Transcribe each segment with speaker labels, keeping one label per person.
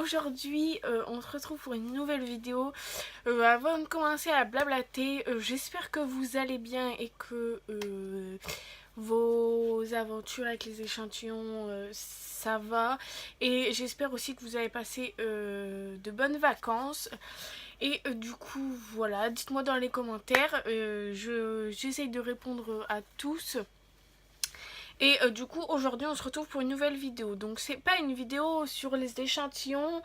Speaker 1: aujourd'hui on se retrouve pour une nouvelle vidéo. Avant de commencer à blablater, j'espère que vous allez bien et que vos aventures avec les échantillons ça va. Et j'espère aussi que vous avez passé de bonnes vacances. Et du coup voilà, dites-moi dans les commentaires, j'essaye de répondre à tous. Et du coup aujourd'hui on se retrouve pour une nouvelle vidéo. Donc c'est pas une vidéo sur les échantillons,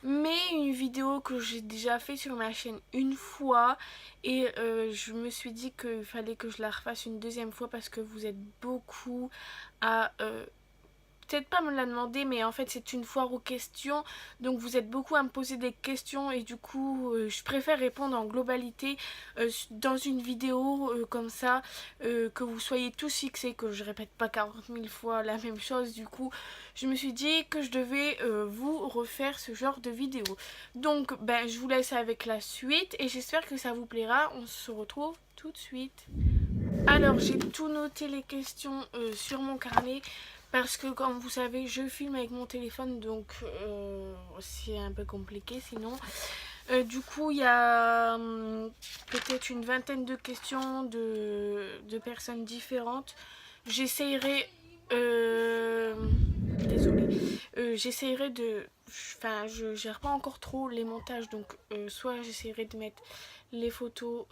Speaker 1: mais une vidéo que j'ai déjà fait sur ma chaîne une fois. Et je me suis dit qu'il fallait que je la refasse une deuxième fois parce que vous êtes beaucoup à peut-être pas me la demander, mais en fait c'est une foire aux questions, donc vous êtes beaucoup à me poser des questions et du coup je préfère répondre en globalité dans une vidéo comme ça, que vous soyez tous fixés, que je répète pas 40 000 fois la même chose. Du coup je me suis dit que je devais vous refaire ce genre de vidéo. Donc ben je vous laisse avec la suite et j'espère que ça vous plaira. On se retrouve tout de suite. Alors j'ai tout noté les questions sur mon carnet parce que comme vous savez je filme avec mon téléphone, donc c'est un peu compliqué sinon. Du coup il y a peut-être une vingtaine de questions de personnes différentes. J'essayerai désolée, j'essayerai de, enfin je gère pas encore trop les montages, donc soit j'essayerai de mettre les photos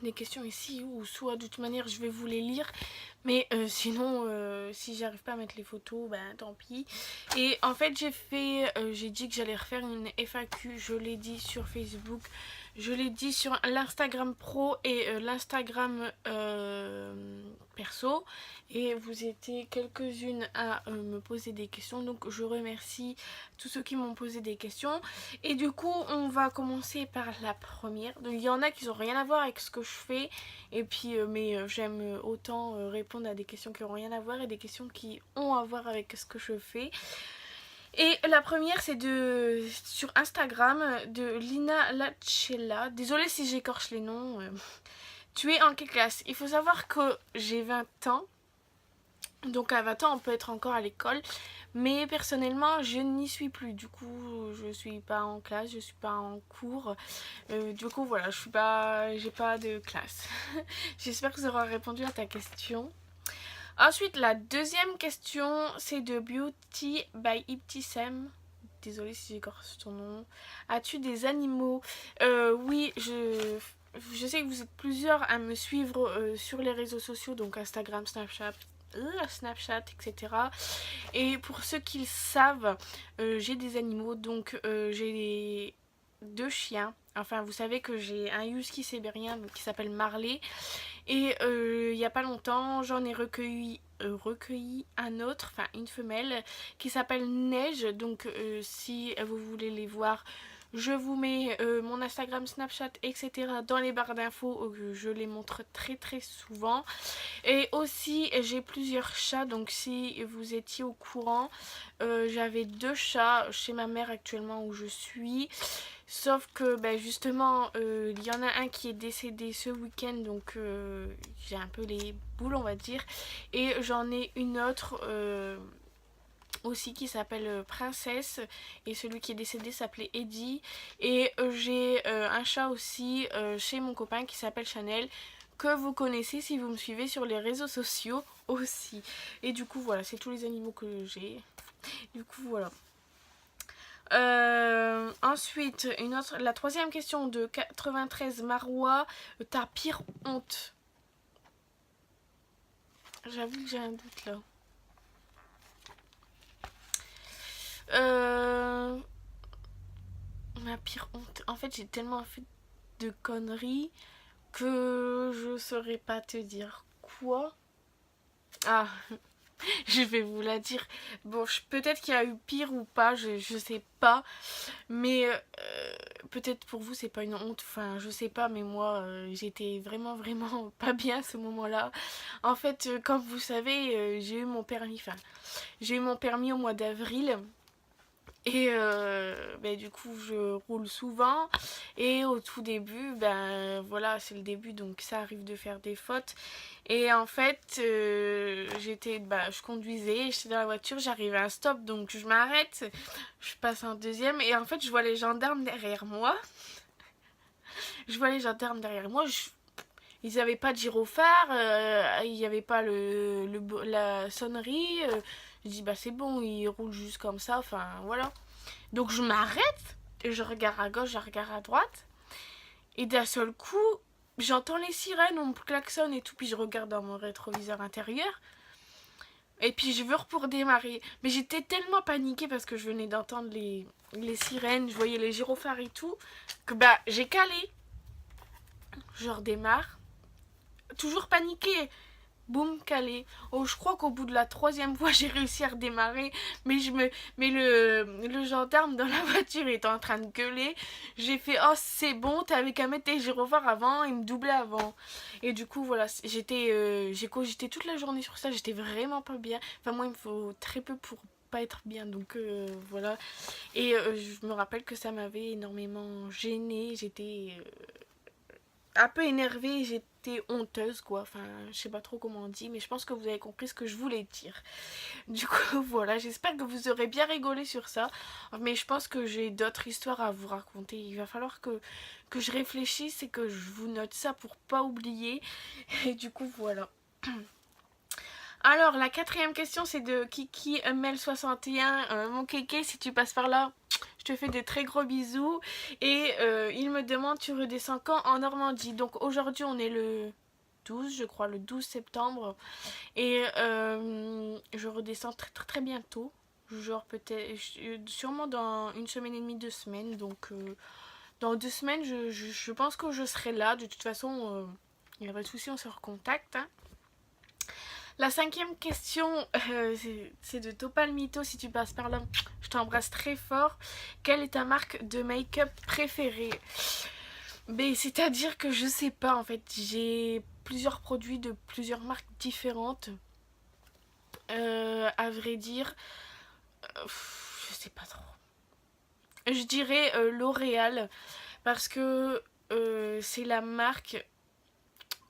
Speaker 1: les questions ici, ou soit de toute manière je vais vous les lire, mais sinon si j'arrive pas à mettre les photos, ben tant pis. Et en fait j'ai dit que j'allais refaire une FAQ, je l'ai dit sur Facebook, je l'ai dit sur l'Instagram pro et l'Instagram perso, et vous étiez quelques-unes à me poser des questions, donc je remercie tous ceux qui m'ont posé des questions. Et du coup on va commencer par la première. Donc, il y en a qui n'ont rien à voir avec ce que je fais, et puis mais j'aime autant répondre à des questions qui n'ont rien à voir et des questions qui ont à voir avec ce que je fais. Et la première c'est sur Instagram de Lina Lachella. Désolée si j'écorche les noms. Tu es en quelle classe? Il faut savoir que j'ai 20 ans. Donc à 20 ans on peut être encore à l'école, mais personnellement je n'y suis plus. Du coup je suis pas en classe, je suis pas en cours. Du coup voilà, j'ai pas de classe. J'espère que ça aura répondu à ta question. Ensuite la deuxième question c'est de Beauty by Ibtisem. Désolée si j'écorche ton nom. As-tu des animaux? Oui, je sais que vous êtes plusieurs à me suivre sur les réseaux sociaux, donc Instagram, Snapchat, etc. Et pour ceux qui le savent, j'ai des animaux, donc j'ai 2 chiens. Enfin, vous savez que j'ai un husky sibérien qui s'appelle Marley. Et il n'y a pas longtemps, j'en ai recueilli un autre, enfin une femelle, qui s'appelle Neige. Donc si vous voulez les voir, je vous mets mon Instagram, Snapchat, etc. dans les barres d'infos. Je les montre très très souvent. Et aussi j'ai plusieurs chats, donc si vous étiez au courant, j'avais 2 chats chez ma mère actuellement où je suis. Sauf que ben justement il y en a un qui est décédé ce week-end, donc j'ai un peu les boules on va dire. Et j'en ai une autre aussi qui s'appelle Princesse, et celui qui est décédé s'appelait Eddie. Et j'ai un chat aussi chez mon copain qui s'appelle Chanel, que vous connaissez si vous me suivez sur les réseaux sociaux aussi. Et du coup voilà, c'est tous les animaux que j'ai. Du coup voilà. Ensuite, la troisième question de 93 Marois, ta pire honte? J'avoue que j'ai un doute là. Ma pire honte. En fait, j'ai tellement fait de conneries que je saurais pas te dire quoi. Ah, je vais vous la dire. Bon, peut-être qu'il y a eu pire ou pas, je sais pas. Mais peut-être pour vous c'est pas une honte, enfin je sais pas, mais moi j'étais vraiment vraiment pas bien à ce moment-là. En fait, comme vous savez, j'ai eu mon permis au mois d'avril. Et du coup je roule souvent et au tout début voilà c'est le début donc ça arrive de faire des fautes et en fait je conduisais, j'étais dans la voiture, j'arrive à un stop donc je m'arrête, je passe un deuxième et en fait je vois les gendarmes derrière moi, ils n'avaient pas de gyrophare, il n'y avait pas la sonnerie, je dis bah c'est bon, ils roulent juste comme ça, enfin voilà. Donc je m'arrête, et je regarde à gauche, je regarde à droite, et d'un seul coup, j'entends les sirènes, on me klaxonne et tout, puis je regarde dans mon rétroviseur intérieur, et puis je veux pour démarrer. Mais j'étais tellement paniquée parce que je venais d'entendre les sirènes, je voyais les gyrophares et tout, que j'ai calé. Je redémarre, toujours paniquée. Boum, calé. Oh, je crois qu'au bout de la troisième fois, j'ai réussi à redémarrer. Mais le gendarme dans la voiture était en train de gueuler. J'ai fait, oh, c'est bon, t'avais qu'à mettre tes gyrophares avant. Il me doublait avant. Et du coup, voilà, j'ai cogité toute la journée sur ça. J'étais vraiment pas bien. Enfin, moi, il me faut très peu pour pas être bien. Donc, voilà. Et je me rappelle que ça m'avait énormément gênée. J'étais un peu énervée, j'étais honteuse quoi, enfin je sais pas trop comment on dit mais je pense que vous avez compris ce que je voulais dire. Du coup voilà, j'espère que vous aurez bien rigolé sur ça, mais je pense que j'ai d'autres histoires à vous raconter, il va falloir que je réfléchisse et que je vous note ça pour pas oublier et du coup voilà. Alors la quatrième question c'est de Kiki ML61, mon kéké si tu passes par là, je te fais des très gros bisous et il me demande tu redescends quand en Normandie. Donc aujourd'hui on est le 12 je crois, le 12 septembre et je redescends très très très bientôt, genre peut-être sûrement dans une semaine et demie, 2 semaines, donc dans 2 semaines je pense que je serai là, de toute façon il n'y a pas de souci, on se recontacte hein. La cinquième question, c'est de Topal Mito. Si tu passes par là, je t'embrasse très fort. Quelle est ta marque de make-up préférée? C'est-à-dire que je sais pas en fait. J'ai plusieurs produits de plusieurs marques différentes. À vrai dire, je sais pas trop. Je dirais L'Oréal parce que c'est la marque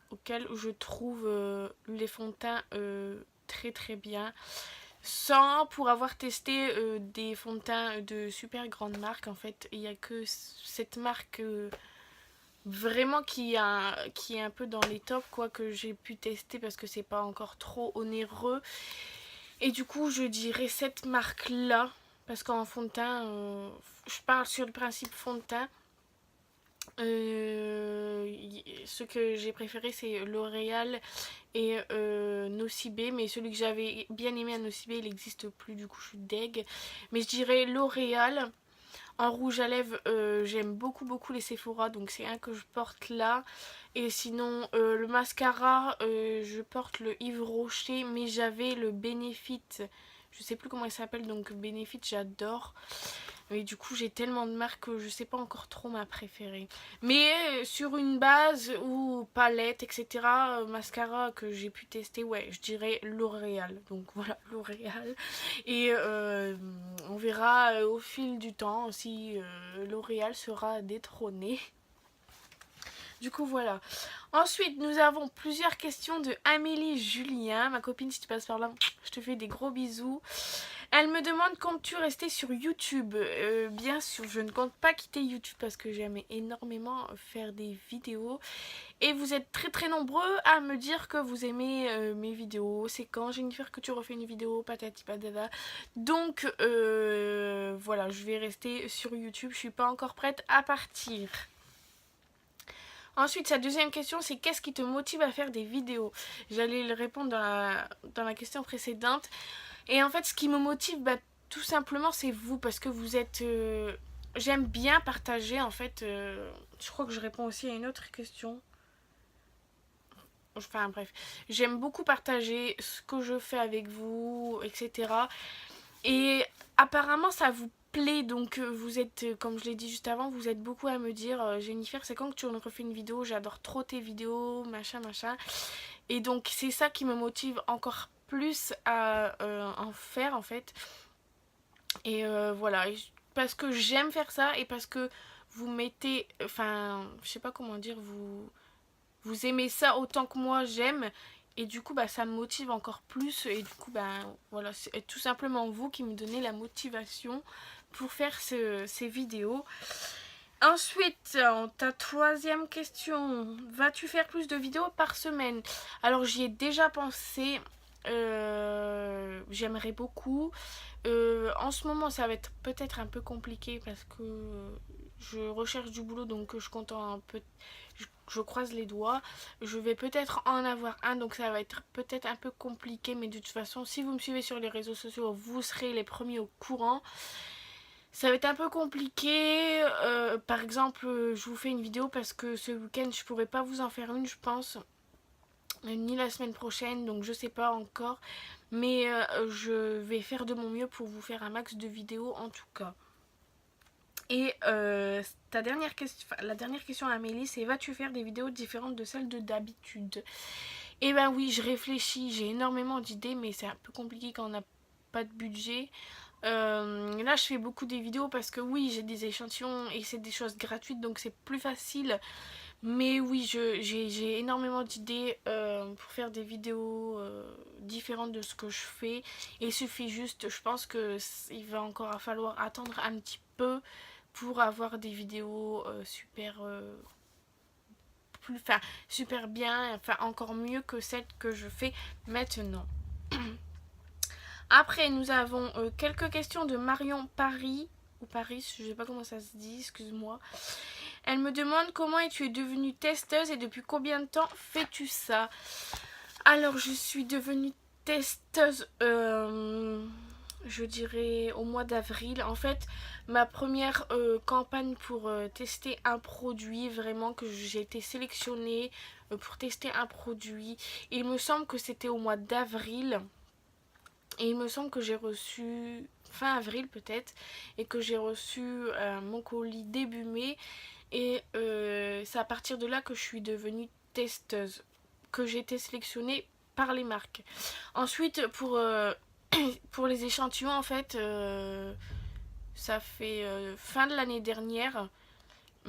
Speaker 1: auquel je trouve les fonds de teint très très bien, sans pour avoir testé des fonds de teint de super grandes marques. En fait il n'y a que cette marque vraiment qui est un peu dans les tops quoi, que j'ai pu tester parce que c'est pas encore trop onéreux et du coup je dirais cette marque là parce qu'en fond de teint je parle sur le principe fond de teint. Ce que j'ai préféré c'est L'Oréal et Nocibé, mais celui que j'avais bien aimé à Nocibé il n'existe plus, du coup je suis deg, mais je dirais L'Oréal. En rouge à lèvres j'aime beaucoup beaucoup les Sephora, donc c'est un que je porte là, et sinon le mascara je porte le Yves Rocher, mais j'avais le Benefit, je sais plus comment il s'appelle, donc Benefit j'adore. Et du coup j'ai tellement de marques que je sais pas encore trop ma préférée. Mais sur une base ou palette etc, mascara que j'ai pu tester, ouais je dirais L'Oréal. Donc voilà, L'Oréal. Et on verra au fil du temps si L'Oréal sera détrôné. Du coup voilà. Ensuite nous avons plusieurs questions de Amélie Julien. Ma copine, si tu passes par là, je te fais des gros bisous. Elle me demande comptes-tu rester sur YouTube? Bien sûr, je ne compte pas quitter YouTube parce que j'aime énormément faire des vidéos. Et vous êtes très très nombreux à me dire que vous aimez mes vidéos. C'est quand, Jennifer, que tu refais une vidéo? Patati patata. Donc voilà, je vais rester sur YouTube. Je suis pas encore prête à partir. Ensuite, sa deuxième question, c'est qu'est-ce qui te motive à faire des vidéos? J'allais le répondre dans la question précédente. Et en fait, ce qui me motive, tout simplement, c'est vous. Parce que vous êtes... j'aime bien partager, en fait. Je crois que je réponds aussi à une autre question. Enfin, bref. J'aime beaucoup partager ce que je fais avec vous, etc. Et apparemment, ça vous plaît. Donc, vous êtes, comme je l'ai dit juste avant, vous êtes beaucoup à me dire Jennifer, c'est quand que tu refais une vidéo? J'adore trop tes vidéos, machin, machin. Et donc, c'est ça qui me motive encore plus à en faire en fait. Et voilà, parce que j'aime faire ça et parce que vous mettez, enfin, je sais pas comment dire, vous aimez ça autant que moi j'aime. Et du coup, bah, ça me motive encore plus. Et du coup, bah, voilà, c'est tout simplement vous qui me donnez la motivation pour faire ces vidéos. Ensuite, ta troisième question. Vas-tu faire plus de vidéos par semaine? Alors, j'y ai déjà pensé. J'aimerais beaucoup. En ce moment, ça va être peut-être un peu compliqué parce que je recherche du boulot, donc je compte un peu. Je croise les doigts. Je vais peut-être en avoir un, donc ça va être peut-être un peu compliqué. Mais de toute façon, si vous me suivez sur les réseaux sociaux, vous serez les premiers au courant. Ça va être un peu compliqué. Par exemple, je vous fais une vidéo parce que ce week-end, je pourrais pas vous en faire une, je pense. Ni la semaine prochaine, donc je sais pas encore. Mais je vais faire de mon mieux pour vous faire un max de vidéos en tout cas. Et la dernière question à Amélie, c'est vas-tu faire des vidéos différentes de celles de d'habitude? Eh ben oui, je réfléchis, j'ai énormément d'idées, mais c'est un peu compliqué quand on n'a pas de budget. Là, je fais beaucoup des vidéos parce que oui, j'ai des échantillons et c'est des choses gratuites, donc c'est plus facile. Mais oui, j'ai énormément d'idées pour faire des vidéos différentes de ce que je fais. Et il suffit juste, je pense qu'il va encore falloir attendre un petit peu pour avoir des vidéos super bien, enfin encore mieux que celles que je fais maintenant. Après, nous avons quelques questions de Marion Paris, ou Paris, je sais pas comment ça se dit, excuse-moi. Elle me demande comment es-tu devenue testeuse et depuis combien de temps fais-tu ça? Alors, je suis devenue testeuse, je dirais au mois d'avril. En fait, ma première campagne pour tester un produit, vraiment que j'ai été sélectionnée pour tester un produit, il me semble que c'était au mois d'avril. Et il me semble que j'ai reçu fin avril peut-être, et que j'ai reçu mon colis début mai. Et c'est à partir de là que je suis devenue testeuse, que j'ai été sélectionnée par les marques. Ensuite, pour les échantillons, en fait, ça fait fin de l'année dernière.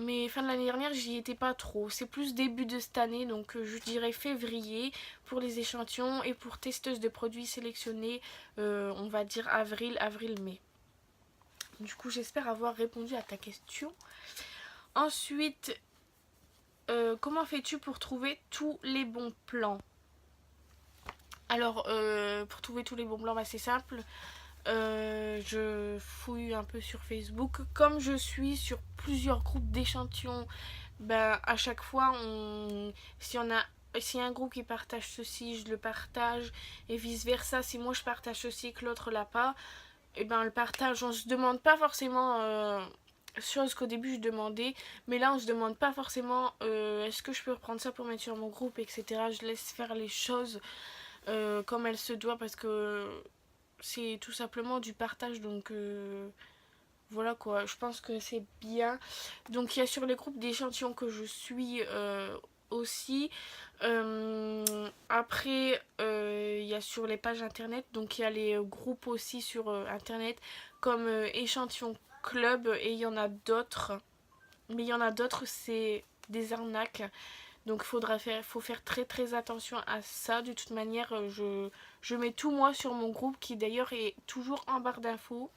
Speaker 1: Mais fin de l'année dernière, j'y étais pas trop. C'est plus début de cette année, donc je dirais février pour les échantillons. Et pour testeuse de produits sélectionnés, on va dire avril-mai. Du coup, j'espère avoir répondu à ta question. Ensuite, comment fais-tu pour trouver tous les bons plans? Alors, pour trouver tous les bons plans, bah, c'est simple. Je fouille un peu sur Facebook. Comme je suis sur plusieurs groupes d'échantillons, ben, à chaque fois, s'il y a un groupe qui partage ceci, je le partage. Et vice versa, si moi je partage ceci et que l'autre l'a pas, et ben le partage, on se demande pas forcément chose qu'au début je demandais, mais là on se demande pas forcément est-ce que je peux reprendre ça pour mettre sur mon groupe, etc. Je laisse faire les choses comme elles se doivent parce que c'est tout simplement du partage, donc voilà quoi, je pense que c'est bien. Donc il y a sur les groupes d'échantillons que je suis aussi. Après, il y a sur les pages internet, donc il y a les groupes aussi sur internet comme échantillon club, et il y en a d'autres. Mais il y en a d'autres, c'est des arnaques. Donc faut faire très très attention à ça. De toute manière, je mets tout moi sur mon groupe qui d'ailleurs est toujours en barre d'infos.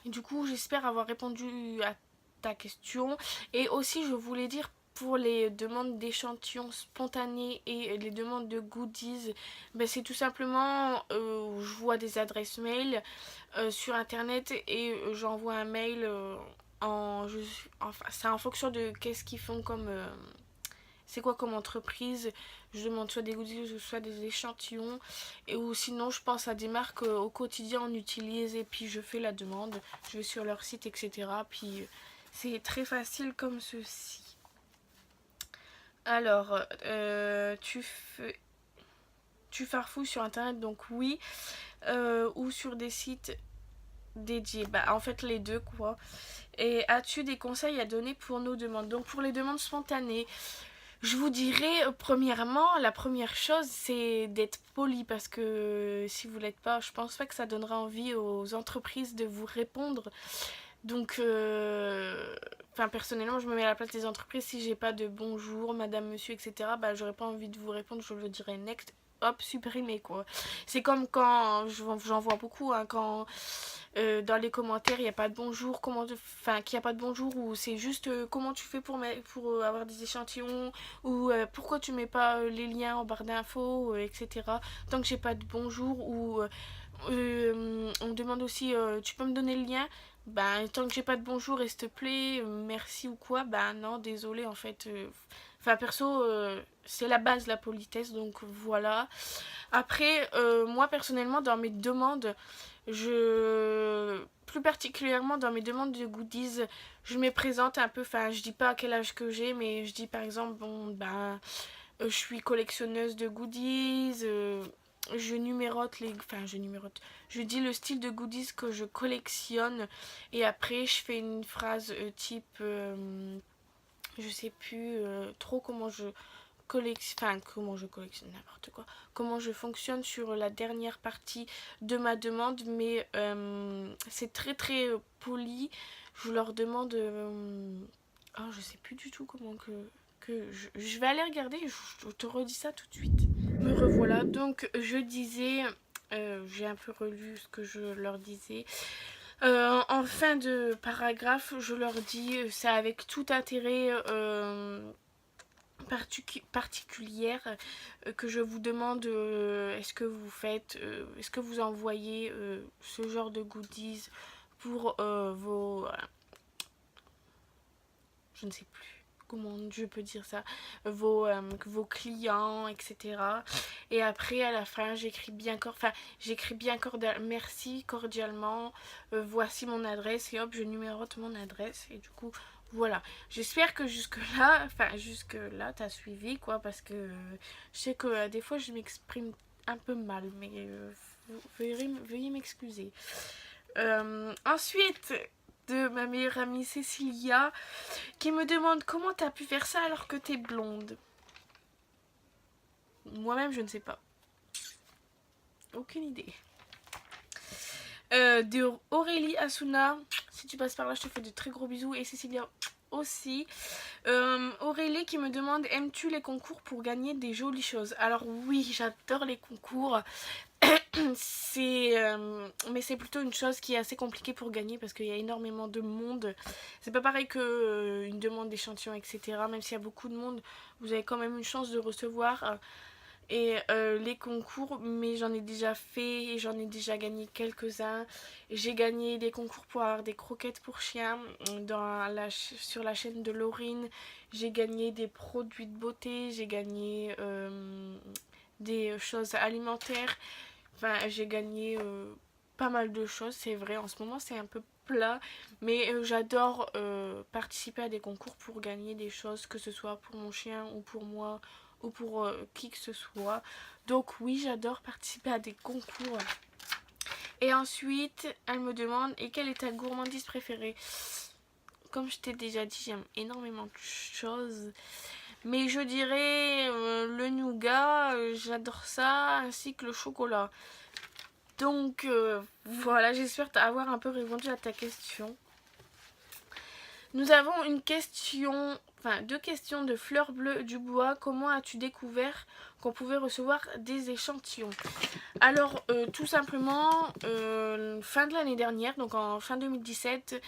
Speaker 1: Et du coup, j'espère avoir répondu à ta question. Et aussi, je voulais dire pour les demandes d'échantillons spontanés et les demandes de goodies, ben c'est tout simplement je vois des adresses mail sur internet et j'envoie un mail enfin, c'est en fonction de qu'est-ce qu'ils font comme c'est quoi comme entreprise. Je demande soit des goodies ou soit des échantillons. Et ou sinon, je pense à des marques au quotidien on utilise et puis je fais la demande. Je vais sur leur site, etc. Puis c'est très facile comme ceci. Alors, tu farfouilles sur internet, donc oui. Ou sur des sites dédiés. Bah, en fait, les deux, quoi. Et as-tu des conseils à donner pour nos demandes? Donc, pour les demandes spontanées, Je vous dirais, premièrement, la première chose, c'est d'être poli parce que si vous l'êtes pas, je pense pas que ça donnera envie aux entreprises de vous répondre. Donc, enfin, personnellement, je me mets à la place des entreprises. Si j'ai pas de bonjour, madame, monsieur, etc., bah, j'aurais pas envie de vous répondre. Je le dirais next. Hop, supprimer quoi. C'est comme quand j'en vois beaucoup, hein, quand dans les commentaires il n'y a pas de bonjour, enfin qu'il n'y a pas de bonjour, ou c'est juste comment tu fais pour avoir des échantillons, ou pourquoi tu mets pas les liens en barre d'infos, etc. Tant que j'ai pas de bonjour, ou on me demande aussi tu peux me donner le lien, ben tant que j'ai pas de bonjour et s'il te plaît merci ou quoi, ben non désolé en fait. Enfin perso c'est la base la politesse, donc voilà. Après moi personnellement dans mes demandes, plus particulièrement dans mes demandes de goodies, je me présente un peu, enfin je dis pas à quel âge que j'ai, mais je dis par exemple bon ben je suis collectionneuse de goodies, je numérote les. Enfin, je numérote. Je dis le style de goodies que je collectionne. Et après, je fais une phrase type. Je sais plus trop comment je collectionne. Enfin, comment je collectionne n'importe quoi. Comment je fonctionne sur la dernière partie de ma demande. Mais c'est très très poli. Je leur demande. Oh, je sais plus du tout comment que je vais aller regarder, je te redis ça tout de suite. Me revoilà, donc je disais, j'ai un peu relu ce que je leur disais. En fin de paragraphe, je leur dis, c'est avec tout intérêt particulière que je vous demande est-ce que vous faites, est-ce que vous envoyez ce genre de goodies pour vos je ne sais plus comment je peux dire ça, vos clients, etc. Et après, à la fin, j'écris bien merci cordialement, voici mon adresse, et hop, je numérote mon adresse, et du coup, voilà. J'espère que jusque-là, t'as suivi, quoi, parce que je sais que des fois, je m'exprime un peu mal, mais veuillez m'excuser. Ensuite, de ma meilleure amie Cécilia, qui me demande comment t'as pu faire ça alors que t'es blonde. Moi-même, je ne sais pas. Aucune idée. De Aurélie Asuna, si tu passes par là, je te fais de très gros bisous. Et Cécilia aussi. Aurélie qui me demande aimes-tu les concours pour gagner des jolies choses? Alors oui, j'adore les concours. Mais c'est plutôt une chose qui est assez compliquée pour gagner parce qu'il y a énormément de monde. C'est pas pareil que une demande d'échantillon, etc. Même s'il y a beaucoup de monde, vous avez quand même une chance de recevoir. Et les concours, mais j'en ai déjà fait et j'en ai déjà gagné quelques-uns. J'ai gagné des concours pour avoir des croquettes pour chiens sur la chaîne de Laurine. J'ai gagné des produits de beauté, j'ai gagné des choses alimentaires. Enfin, j'ai gagné pas mal de choses, c'est vrai. En ce moment, c'est un peu plat, mais j'adore participer à des concours pour gagner des choses, que ce soit pour mon chien ou pour moi ou pour qui que ce soit. Donc oui, j'adore participer à des concours. Et ensuite, elle me demande, et quelle est ta gourmandise préférée? Comme je t'ai déjà dit, j'aime énormément de choses. Mais je dirais le nougat, j'adore ça, ainsi que le chocolat. Donc voilà, j'espère avoir un peu répondu à ta question. Nous avons une question, enfin 2 questions de Fleur Bleue Dubois. Comment as-tu découvert qu'on pouvait recevoir des échantillons? Alors tout simplement, fin de l'année dernière, donc en fin 2017,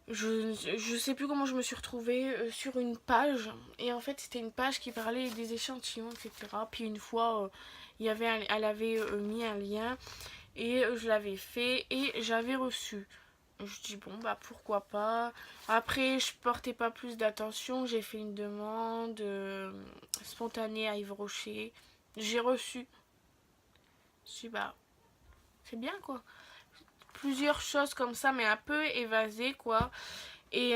Speaker 1: je sais plus comment je me suis retrouvée sur une page. Et en fait c'était une page qui parlait des échantillons, etc. Puis une fois, elle avait mis un lien. Et je l'avais fait et j'avais reçu. Je dis bon bah pourquoi pas. Après je portais pas plus d'attention. J'ai fait une demande spontanée à Yves Rocher. J'ai reçu. Je dis bah c'est bien quoi. Plusieurs choses comme ça mais un peu évasées quoi. Et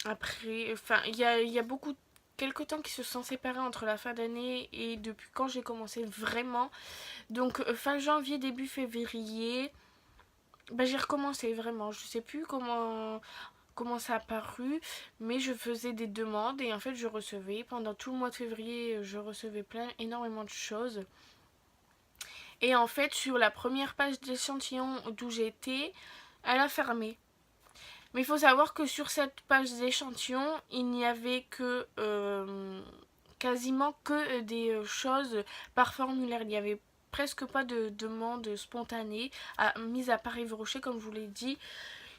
Speaker 1: après, enfin il y a beaucoup quelques temps qui se sont séparés entre la fin d'année et depuis quand j'ai commencé vraiment. Donc fin janvier, début février, bah, j'ai recommencé vraiment. Je sais plus comment. comment ça a paru, mais je faisais des demandes et en fait je recevais. Pendant tout le mois de février, je recevais énormément de choses. Et en fait, sur la première page d'échantillon d'où j'étais, elle a fermé. Mais il faut savoir que sur cette page d'échantillon, il n'y avait que quasiment que des choses par formulaire. Il n'y avait presque pas de demandes spontanées, mis à part Yves Rocher, comme je vous l'ai dit.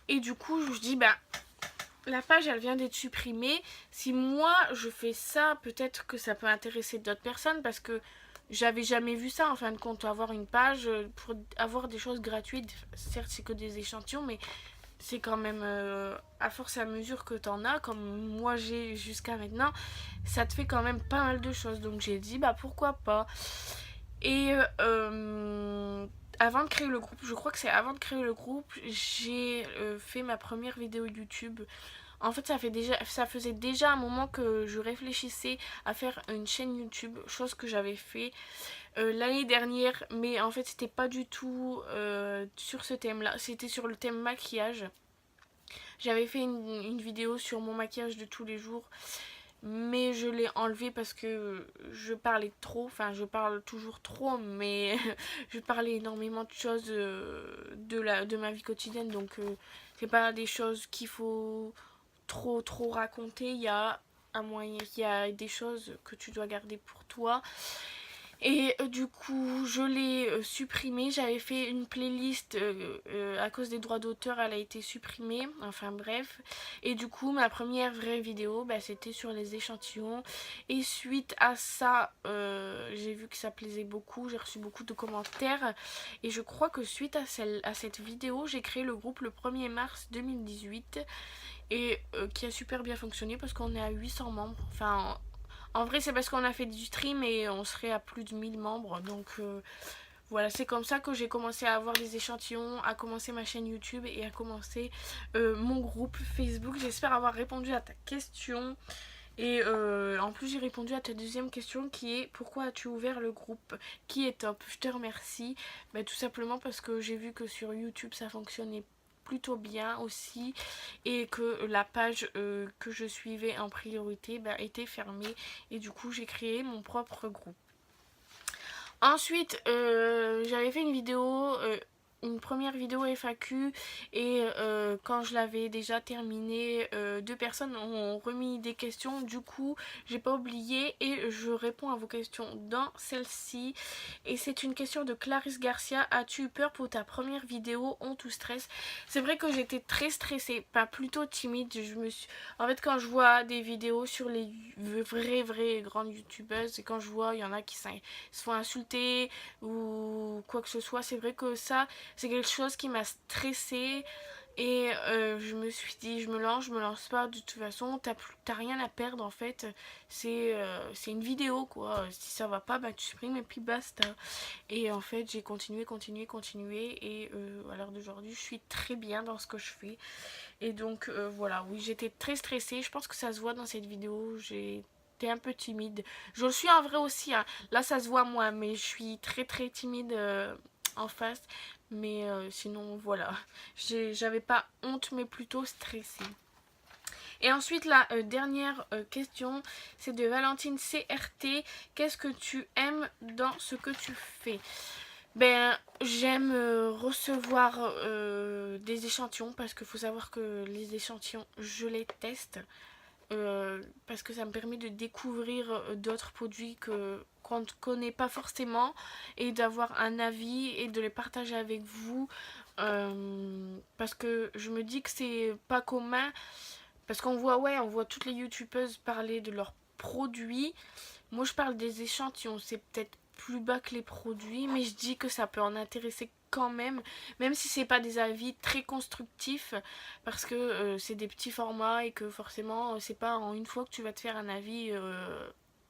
Speaker 1: Et du coup, je me dis, bah, la page, elle vient d'être supprimée. Si moi, je fais ça, peut-être que ça peut intéresser d'autres personnes, parce que j'avais jamais vu ça, en fin de compte, avoir une page pour avoir des choses gratuites. Certes, c'est que des échantillons, mais c'est quand même à force et à mesure que t'en as, comme moi j'ai jusqu'à maintenant, ça te fait quand même pas mal de choses. Donc j'ai dit, bah pourquoi pas. Et avant de créer le groupe, je crois que c'est avant de créer le groupe, j'ai fait ma première vidéo YouTube. En fait, ça faisait déjà un moment que je réfléchissais à faire une chaîne YouTube, chose que j'avais fait l'année dernière, mais en fait, c'était pas du tout sur ce thème-là, c'était sur le thème maquillage. J'avais fait une vidéo sur mon maquillage de tous les jours, mais je l'ai enlevé parce que je parlais trop, enfin je parle toujours trop, mais je parlais énormément de choses de ma vie quotidienne, donc c'est pas des choses qu'il faut trop raconter. Il y a un moyen, il y a des choses que tu dois garder pour toi. Et du coup, je l'ai supprimée. J'avais fait une playlist à cause des droits d'auteur, elle a été supprimée. Enfin bref. Et du coup, ma première vraie vidéo, bah, c'était sur les échantillons. Et suite à ça, j'ai vu que ça plaisait beaucoup. J'ai reçu beaucoup de commentaires. Et je crois que suite à cette vidéo, j'ai créé le groupe le 1er mars 2018. Et qui a super bien fonctionné parce qu'on est à 800 membres. Enfin, en vrai, c'est parce qu'on a fait du stream et on serait à plus de 1000 membres. Donc voilà, c'est comme ça que j'ai commencé à avoir les échantillons, à commencer ma chaîne YouTube et à commencer mon groupe Facebook. J'espère avoir répondu à ta question. Et en plus, j'ai répondu à ta deuxième question qui est pourquoi as-tu ouvert le groupe, qui est top. Je te remercie. Bah, tout simplement parce que j'ai vu que sur YouTube ça fonctionnait plutôt bien aussi et que la page que je suivais en priorité était fermée et du coup j'ai créé mon propre groupe. Ensuite j'avais fait une première vidéo FAQ et quand je l'avais déjà terminée, 2 personnes ont remis des questions. Du coup, j'ai pas oublié et je réponds à vos questions dans celle-ci. Et c'est une question de Clarisse Garcia. As-tu eu peur pour ta première vidéo, honte ou stress? C'est vrai que j'étais très stressée, pas plutôt timide. En fait, quand je vois des vidéos sur les vraies grandes youtubeuses et quand je vois il y en a qui se font insulter ou quoi que ce soit, c'est vrai que ça c'est quelque chose qui m'a stressée et je me suis dit je me lance pas, de toute façon t'as rien à perdre en fait, c'est une vidéo quoi, si ça va pas bah tu supprimes et puis basta. Et en fait j'ai continué et à l'heure d'aujourd'hui je suis très bien dans ce que je fais et donc voilà, oui j'étais très stressée, je pense que ça se voit dans cette vidéo, j'étais un peu timide, je le suis en vrai aussi hein. Là ça se voit moins mais je suis très timide en face. Mais sinon voilà, j'avais pas honte mais plutôt stressée. Et ensuite la dernière question, c'est de Valentine CRT. Qu'est-ce que tu aimes dans ce que tu fais? Ben j'aime recevoir des échantillons parce qu'il faut savoir que les échantillons je les teste. Parce que ça me permet de découvrir d'autres produits qu'on ne connaît pas forcément et d'avoir un avis et de les partager avec vous parce que je me dis que c'est pas commun parce qu'on voit toutes les youtubeuses parler de leurs produits. Moi je parle des échantillons, c'est peut-être plus bas que les produits mais je dis que ça peut en intéresser quand même si c'est pas des avis très constructifs parce que c'est des petits formats et que forcément c'est pas en une fois que tu vas te faire un avis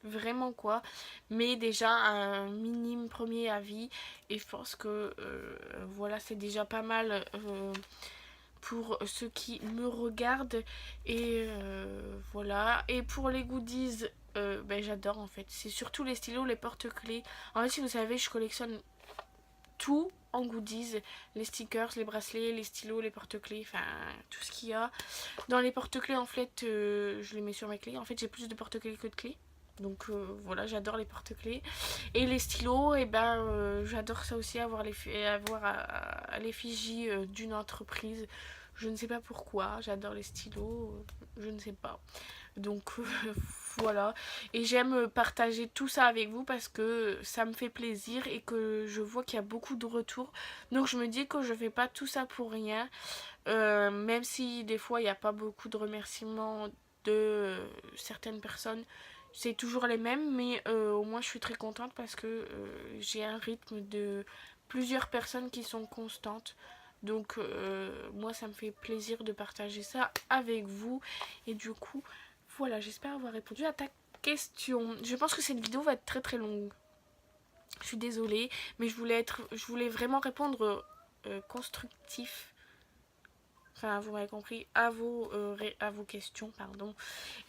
Speaker 1: vraiment quoi, mais déjà un minime premier avis et je pense que voilà c'est déjà pas mal pour ceux qui me regardent et voilà. Et pour les goodies j'adore en fait, c'est surtout les stylos, les porte-clés. En fait si vous savez je collectionne tout en goodies, les stickers, les bracelets, les stylos, les porte-clés, enfin tout ce qu'il y a. Dans les porte-clés en fait je les mets sur mes clés, en fait j'ai plus de porte-clés que de clés. Donc voilà, j'adore les porte-clés. Et les stylos, et ben j'adore ça aussi, avoir l'effigie d'une entreprise. Je ne sais pas pourquoi, j'adore les stylos, je ne sais pas. Donc voilà, et j'aime partager tout ça avec vous parce que ça me fait plaisir et que je vois qu'il y a beaucoup de retours. Donc je me dis que je fais pas tout ça pour rien, même si des fois il n'y a pas beaucoup de remerciements de certaines personnes. C'est toujours les mêmes, mais au moins je suis très contente parce que j'ai un rythme de plusieurs personnes qui sont constantes. Donc moi ça me fait plaisir de partager ça avec vous. Et du coup, voilà, j'espère avoir répondu à ta question. Je pense que cette vidéo va être très très longue. Je suis désolée, mais je voulais vraiment répondre constructif. Enfin, vous m'avez compris, à vos questions, pardon.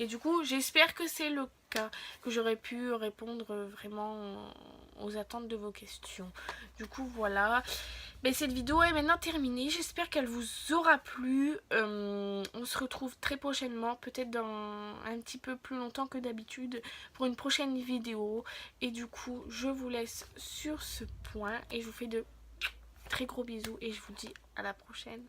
Speaker 1: Et du coup, j'espère que c'est le cas, que j'aurais pu répondre vraiment aux attentes de vos questions. Du coup, voilà. Mais cette vidéo est maintenant terminée. J'espère qu'elle vous aura plu. On se retrouve très prochainement, peut-être dans un petit peu plus longtemps que d'habitude, pour une prochaine vidéo. Et du coup, je vous laisse sur ce point et je vous fais de très gros bisous et je vous dis à la prochaine.